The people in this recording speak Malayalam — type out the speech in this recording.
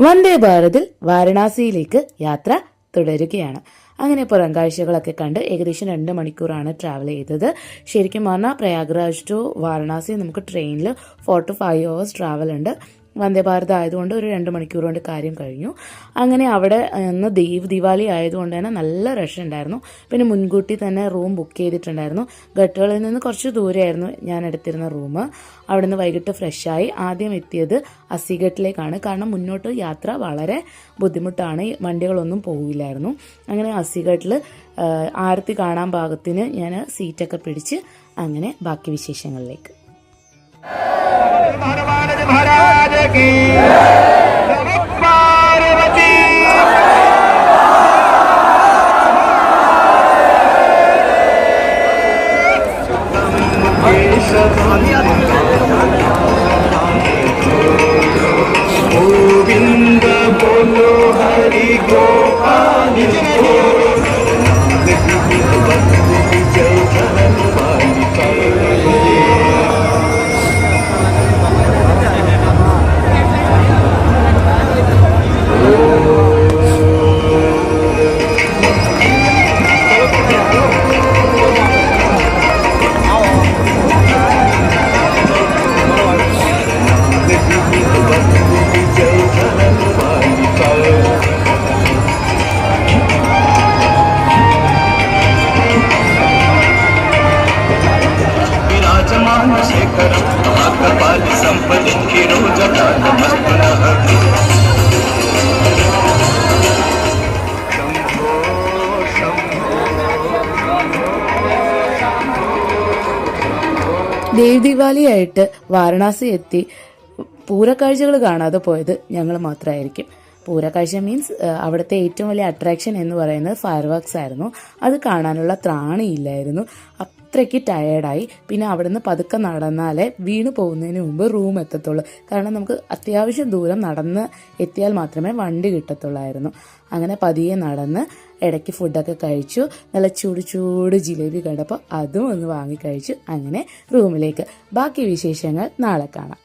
വന്ദേ ഭാരതിൽ വാരണാസിയിലേക്ക് യാത്ര തുടരുകയാണ്. അങ്ങനെ പുറം കാഴ്ചകളൊക്കെ കണ്ട് ഏകദേശം 2 മണിക്കൂറാണ് ട്രാവൽ ചെയ്തത്. ശരിക്കും പറഞ്ഞാൽ പ്രയാഗ്രാജ് ടു വാരണാസി നമുക്ക് ട്രെയിനിൽ 4 to 5 hours ട്രാവൽ ഉണ്ട്. വന്ദേ ഭാരത് ആയതുകൊണ്ട് ഒരു 2 മണിക്കൂർ കൊണ്ട് കാര്യം കഴിഞ്ഞു. അങ്ങനെ അവിടെ ഇന്ന് ദീപാവലി ആയതുകൊണ്ട് തന്നെ നല്ല റഷ് ഉണ്ടായിരുന്നു. പിന്നെ മുൻകൂട്ടി തന്നെ റൂം ബുക്ക് ചെയ്തിട്ടുണ്ടായിരുന്നു. ഘട്ടുകളിൽ നിന്ന് കുറച്ച് ദൂരെയായിരുന്നു ഞാൻ എടുത്തിരുന്ന റൂം. അവിടെ നിന്ന് വൈകിട്ട് ഫ്രഷായി ആദ്യം എത്തിയത് അസിഘട്ടിലേക്കാണ്. കാരണം മുന്നോട്ട് യാത്ര വളരെ ബുദ്ധിമുട്ടാണ്, വണ്ടികളൊന്നും പോകില്ലായിരുന്നു. അങ്ങനെ അസിഘട്ടിൽ ആരത്തി കാണാൻ പാകത്തിന് ഞാൻ സീറ്റൊക്കെ പിടിച്ച് അങ്ങനെ ബാക്കി വിശേഷങ്ങളിലേക്ക്. महाराज की पार्वती गोविंद बोलो हरि गोपाल ദീപാവലി ആയിട്ട് വാരണാസി എത്തി പൂരക്കാഴ്ചകൾ കാണാതെ പോയത് ഞങ്ങൾ മാത്രമായിരിക്കും. പൂരക്കാഴ്ച മീൻസ് അവിടുത്തെ ഏറ്റവും വലിയ അട്രാക്ഷൻ എന്ന് പറയുന്നത് ഫയർ വർക്ക്സ് ആയിരുന്നു. അത് കാണാനുള്ള ത്രാണിയില്ലായിരുന്നു, അത്രയ്ക്ക് ടയേർഡായി. പിന്നെ അവിടുന്ന് പതുക്കെ നടന്നാലേ വീണ് പോകുന്നതിന് മുമ്പ് റൂം എത്തത്തുള്ളൂ. കാരണം നമുക്ക് അത്യാവശ്യം ദൂരം നടന്ന് എത്തിയാൽ മാത്രമേ വണ്ടി കിട്ടത്തുള്ളായിരുന്നു. അങ്ങനെ പതിയെ നടന്ന് ഇടയ്ക്ക് ഫുഡൊക്കെ കഴിച്ചു. നല്ല ചൂട് ജിലേബി കണ്ടപ്പോൾ അതും ഒന്ന് വാങ്ങിക്കഴിച്ചു. അങ്ങനെ റൂമിലേക്ക്. ബാക്കി വിശേഷങ്ങൾ നാളെ കാണാം.